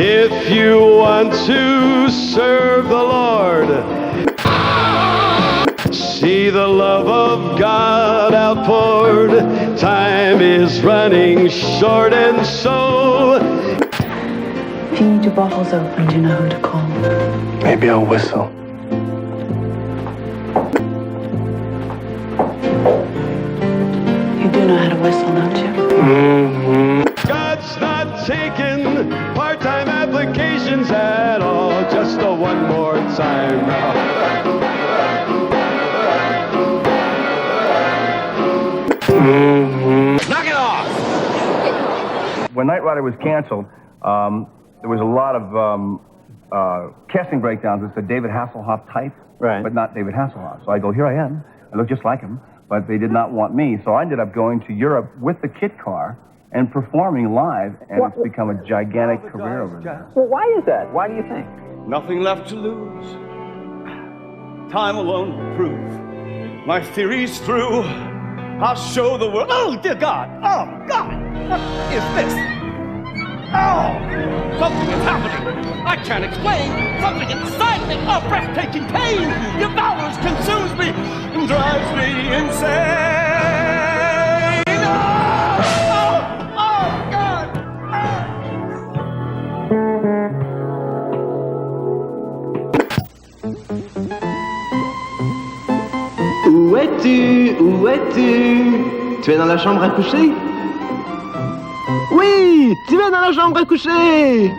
If you want to serve the Lord, see the love of God outpoured. Time is running short, and so if you need your bottles opened, you know who to call. Maybe I'll whistle. You do know how to whistle, don't you? God's not taking part-time applications at all. Just a one more time now. Knock it off! When Knight Rider was canceled, there was a lot of casting breakdowns that said David Hasselhoff type, right, but not David Hasselhoff. So I go, here I am. I look just like him, but they did not want me. So I ended up going to Europe with the kit car and performing live, and it's become a gigantic career over there. Well, why is that? Why do you think? Nothing left to lose. Time alone will prove. My theory's through. I'll show the world. Oh, dear God. Oh, God. What is this? Oh, something is happening. I can't explain. Something inside me, a breathtaking pain, devours, consumes me, and drives me insane. Oh, God. Où es-tu? Où es-tu? Tu es dans la chambre à coucher? Oui, tu es dans la chambre à coucher!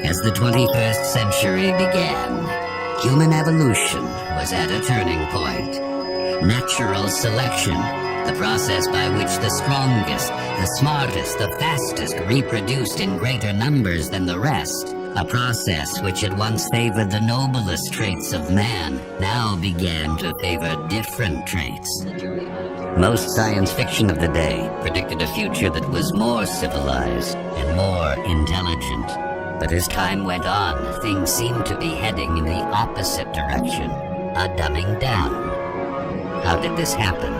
As the 21st century began, human evolution was at a turning point. Natural selection, the process by which the strongest, the smartest, the fastest reproduced in greater numbers than the rest, a process which had once favored the noblest traits of man, now began to favor different traits. Most science fiction of the day predicted a future that was more civilized and more intelligent. But as time went on, things seemed to be heading in the opposite direction, a dumbing down. How did this happen?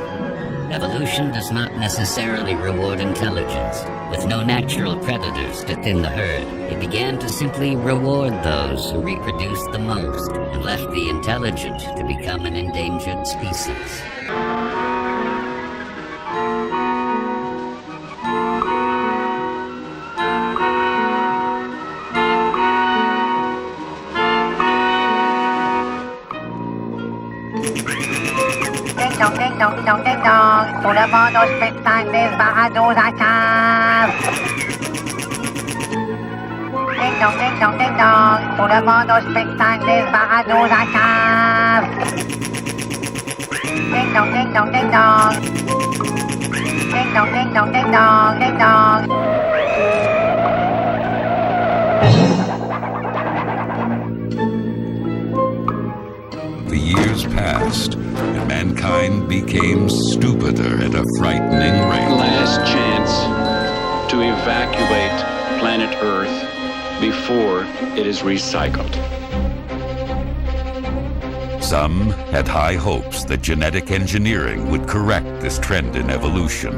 Evolution does not necessarily reward intelligence. With no natural predators to thin the herd, it began to simply reward those who reproduced the most and left the intelligent to become an endangered species. Ding dong, ding dong, ding dong. Tout le monde au spectacle des balados à cave. Ding dong, ding dong, ding dong. Tout le monde au spectacle des balados à cave. Ding dong, ding dong, ding dong. Ding dong, ding dong, ding dong, ding dong. The years passed, and mankind became stupider at a frightening rate. Last chance to evacuate planet Earth before it is recycled. Some had high hopes that genetic engineering would correct this trend in evolution.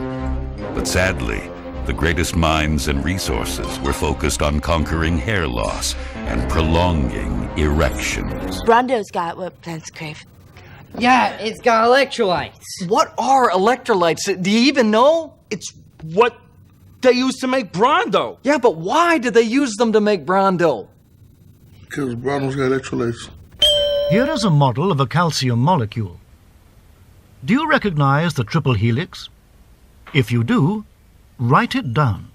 But sadly, the greatest minds and resources were focused on conquering hair loss and prolonging erections. Brondo's got what plants crave. Yeah, it's got electrolytes. What are electrolytes? Do you even know? It's what they used to make Brondo. Yeah, but why did they use them to make Brondo? Because Brondo's got electrolytes. Here is a model of a calcium molecule. Do you recognize the triple helix? If you do, write it down.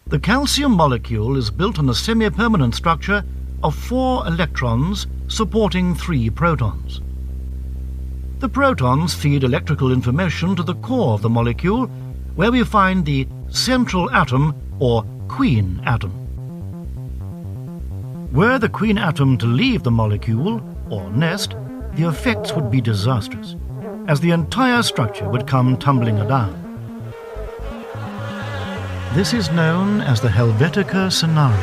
The calcium molecule is built on a semi-permanent structure of 4 electrons supporting 3 protons. The protons feed electrical information to the core of the molecule, where we find the central atom or queen atom. Were the queen atom to leave the molecule, or nest, the effects would be disastrous, as the entire structure would come tumbling down. This is known as the Helvetica scenario.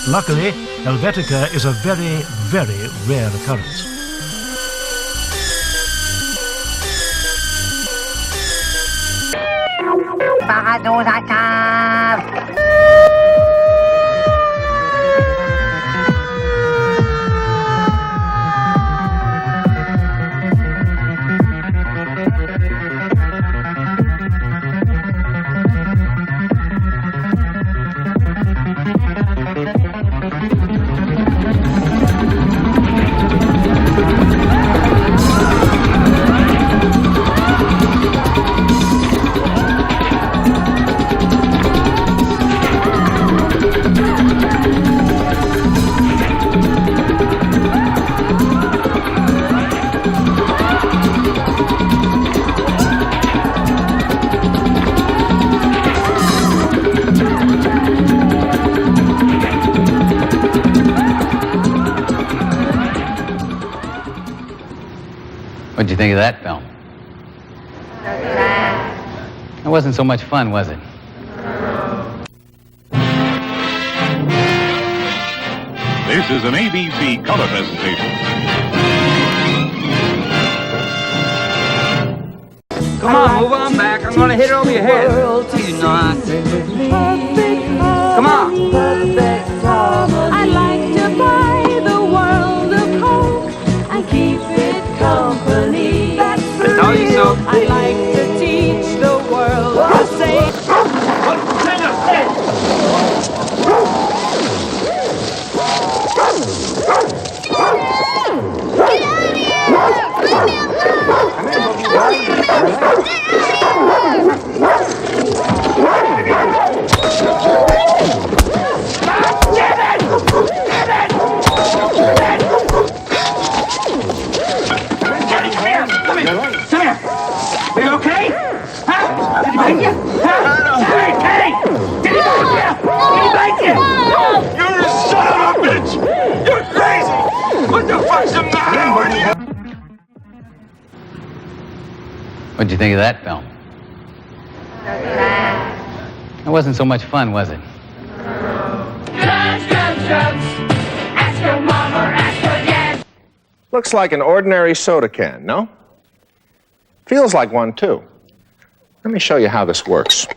Luckily, Helvetica is a very, very rare occurrence. Bahadur Zakab! What'd you think of that film? It wasn't so much fun, was it? This is an ABC color presentation. Come on, move on back. I'm gonna hit it over your head. You know I said, come on. I'd like to buy the world a Coke and keep it company. That's Tell you so. I'd like to teach the world to say. Are you okay? Huh? Did he bite you? Huh? Hey, Kenny! Did he bite you? Did he bite you? You're a son of a bitch! You're crazy! What the fuck's the matter with you? What'd you think of that film? It wasn't so much fun, was it? Ask your mom or ask your dad. Looks like an ordinary soda can, no? Feels like one, too. Let me show you how this works.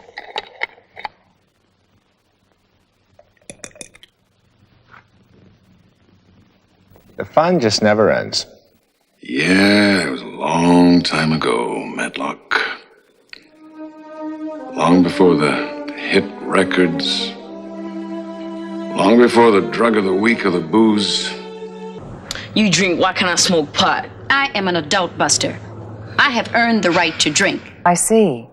The fun just never ends. Yeah, it was a long time ago, Matlock. Long before the hit records. Long before the drug of the week or the booze. You drink, why can't I smoke pot? I am an adult, Buster. I have earned the right to drink. I see.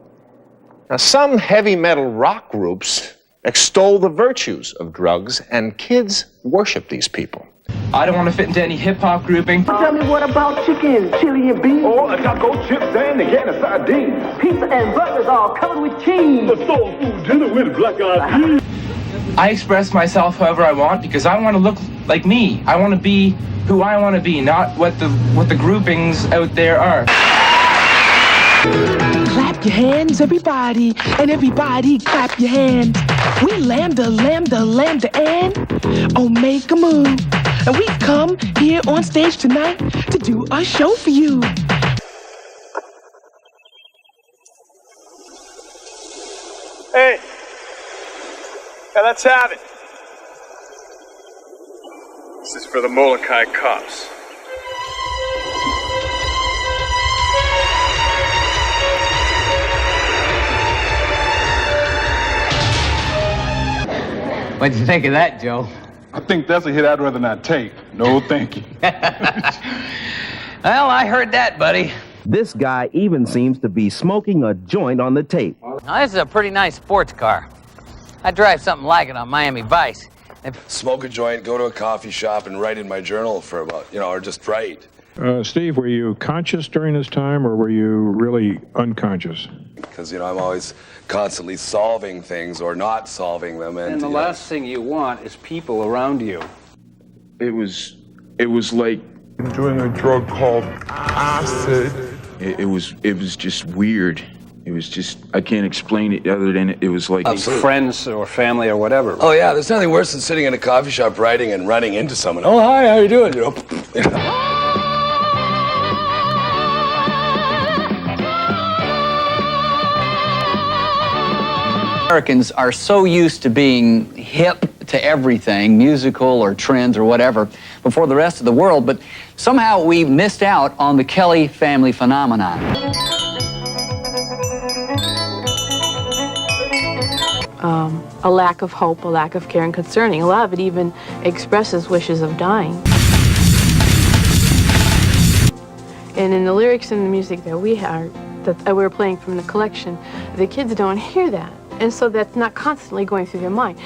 Now, some heavy metal rock groups extol the virtues of drugs, and kids worship these people. I don't want to fit into any hip-hop grouping. Tell me, what about chicken, chili, and beans? Or a taco, chips, and again a sardine. Pizza and burgers all covered with cheese. A soul food dinner with black-eyed peas. I express myself however I want because I want to look like me. I want to be who I want to be, not what the groupings out there are. Clap your hands, everybody, and everybody clap your hands. We lambda, lambda, lambda, and make a move. And we've come here on stage tonight to do a show for you. Hey, let's have it. This is for the Molokai cops. What'd you think of that, Joe? I think that's a hit I'd rather not take. No, thank you. Well, I heard that, buddy. This guy even seems to be smoking a joint on the tape. Now, this is a pretty nice sports car. I drive something like it on Miami Vice. Smoke a joint, go to a coffee shop, and write in my journal for about, or just write. Steve, were you conscious during this time, or were you really unconscious? Because, I'm always constantly solving things or not solving them. And the last thing you want is people around you. It was like doing a drug called acid. It was just weird. It was just, I can't explain it other than it was like friends or family or whatever. Oh, yeah, there's nothing worse than sitting in a coffee shop writing and running into someone. Oh, hi, how you doing? Americans are so used to being hip to everything, musical or trends or whatever, before the rest of the world, but somehow we missed out on the Kelly family phenomenon. A lack of hope, a lack of care and concerning. A lot of it even expresses wishes of dying. And in the lyrics and the music that we're playing from the collection, the kids don't hear that. And so that's not constantly going through their mind.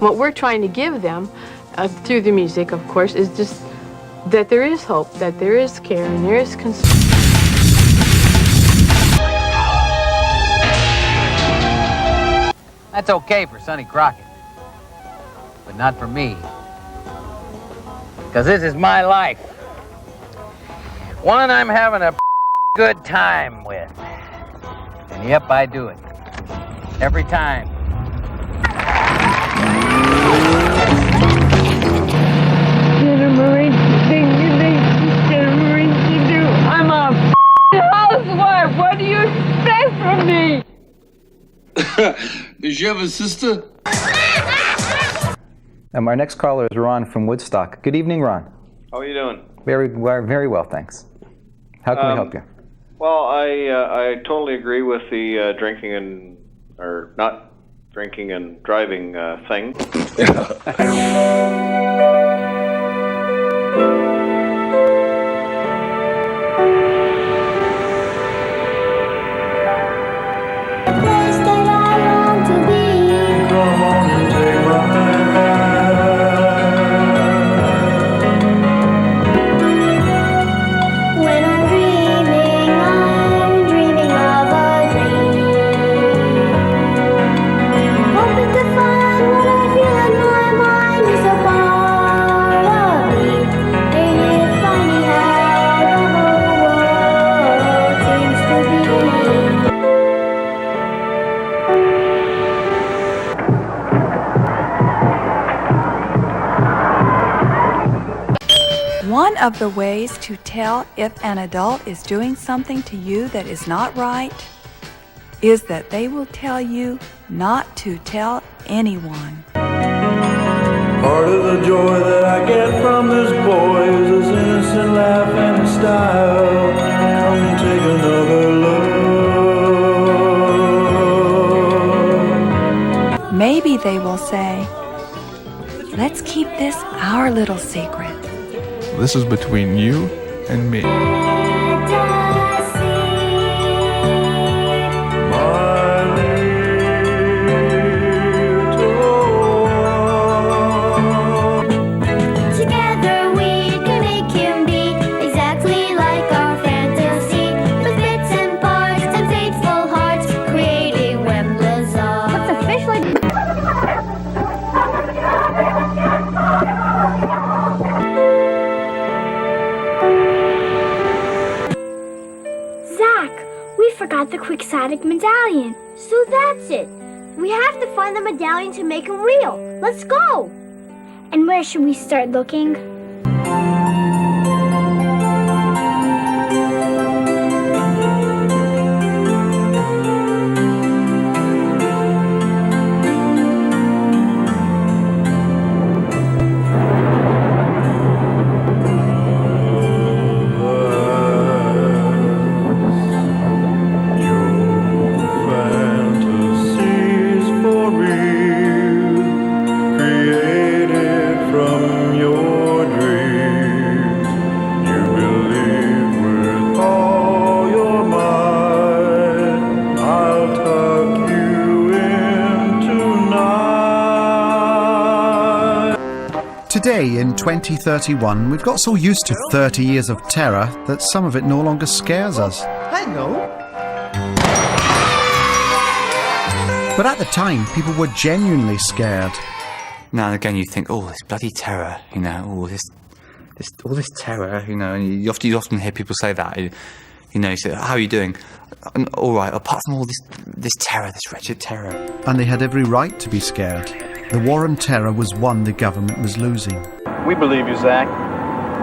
What we're trying to give them, through the music, of course, is just that there is hope, that there is care, and there is concern. That's okay for Sonny Crockett, but not for me. Because this is my life. One I'm having a good time with. And yep, I do it. Every time. I'm a housewife. What do you expect from me? Did you have a sister? Our next caller is Ron from Woodstock. Good evening, Ron. How are you doing? Very well, thanks. How can we help you? Well, I totally agree with the drinking and or not drinking and driving thing. One of the ways to tell if an adult is doing something to you that is not right is that they will tell you not to tell anyone. Part of the joy that I get from this boy is his innocent laugh and his style. Come take another look. Maybe they will say, let's keep this our little secret. This is between you and me. Together we can make him be exactly like our fantasy, with bits and parts and faithful hearts, creating Wemblazar. What's officially? We forgot the Quixotic medallion. So that's it. We have to find the medallion to make him real. Let's go. And where should we start looking? Created from your dreams. Today, in 2031, we've got so used to 30 years of terror that some of it no longer scares us. I know. But at the time, people were genuinely scared. Now and again you think, oh, this bloody terror, you know, all this terror, you know, and you often hear people say that, you know, you say, how are you doing? All right, apart from all this terror, this wretched terror. And they had every right to be scared. The war on terror was one the government was losing. We believe you, Zach.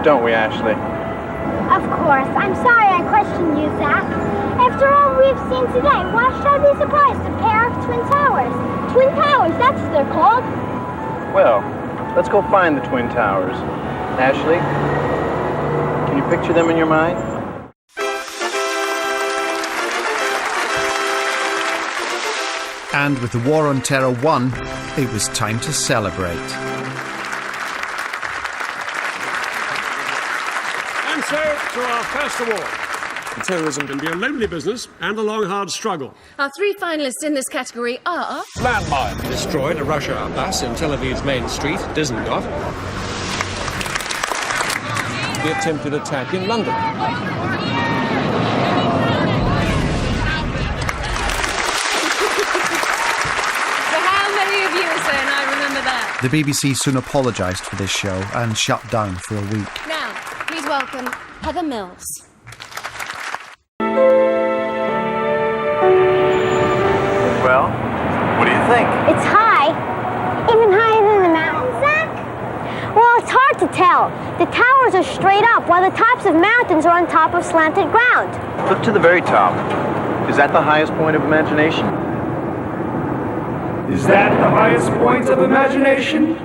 Don't we, Ashley? Of course. I'm sorry I questioned you, Zach. After all we've seen today, why should I be surprised? A pair of Twin Towers. Twin Towers, that's what they're called. Well, let's go find the Twin Towers. Ashley, can you picture them in your mind? And with the war on terror won, it was time to celebrate. And so, to our first award. Terrorism can be a lonely business and a long, hard struggle. Our three finalists in this category are... Landmine destroyed a Russia bus in Tel Aviv's main street, Dizengoff. The attempted attack in London. The BBC soon apologised for this show and shut down for a week. Now, please welcome Heather Mills. Well, what do you think? It's high. Even higher than the mountains, Zach? Well, it's hard to tell. The towers are straight up, while the tops of mountains are on top of slanted ground. Look to the very top. Is that the highest point of imagination? Is that the highest point of imagination?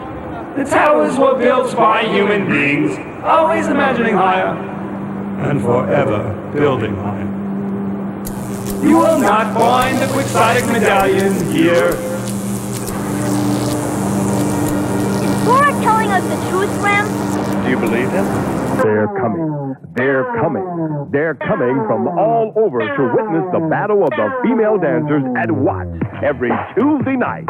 The towers were built by human beings, always imagining higher, and forever building higher. You will not find the quixotic medallion here. Is Borat telling us the truth, Graham? Do you believe him? They're coming. They're coming. They're coming from all over to witness the battle of the female dancers at Watts every Tuesday night.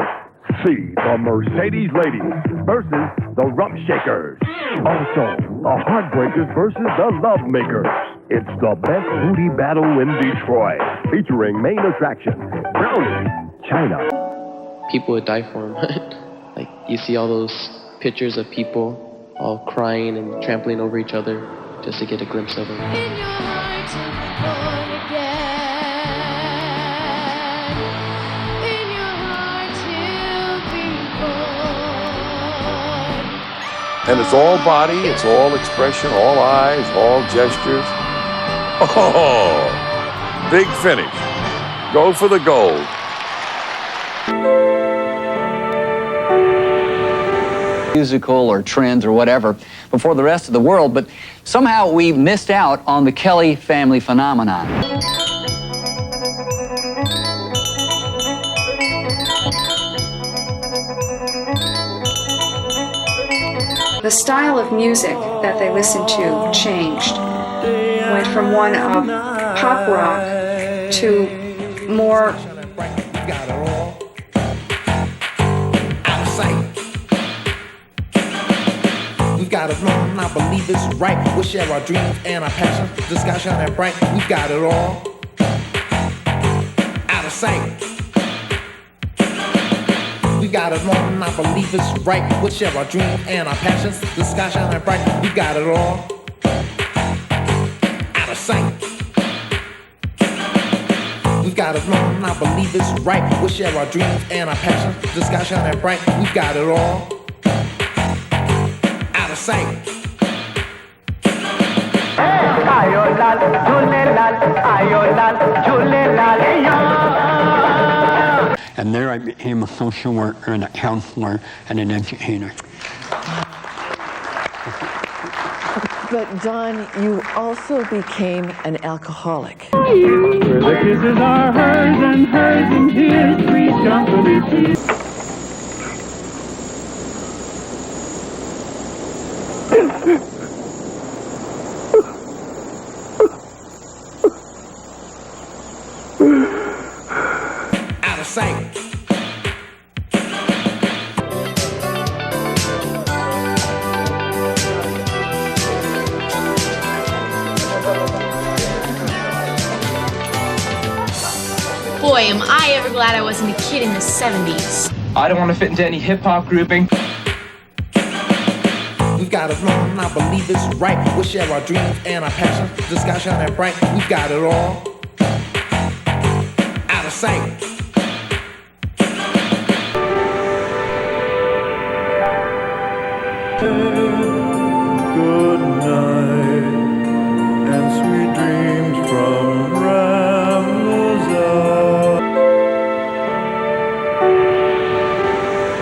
See the Mercedes Ladies versus the Rump Shakers. Also, the Heartbreakers versus the Love Makers. It's the best booty battle in Detroit, featuring main attraction, Brownie, China. People would die for him. Like, you see all those pictures of people all crying and trampling over each other just to get a glimpse of him. And it's all body, it's all expression, all eyes, all gestures. Oh, big finish. Go for the gold. Musical or trends or whatever before the rest of the world, but somehow we missed out on the Kelly family phenomenon. The style of music that they listened to changed. Went from one of pop rock to more We've got it wrong, I believe it's right. We'll share our dreams and our passions. The sky shining bright, we've got it all out of sight. We got it wrong, I believe it's right. We'll share our dreams and our passions. The sky shining bright, we got it all out of sight. We got it wrong, I believe it's right. We'll share our dreams and our passions. The sky shining bright, we got it all out of sight. And there I became a social worker and a counselor and an educator. But Don, you also became an alcoholic. Where the kisses are hers and his, sweet company. Out of sight. Boy, am I ever glad I wasn't a kid in the 70s. I don't want to fit into any hip-hop grouping. We've got it wrong, I believe it's right. We'll share our dreams and our passions. The sky shining bright, we've got it all out of sight.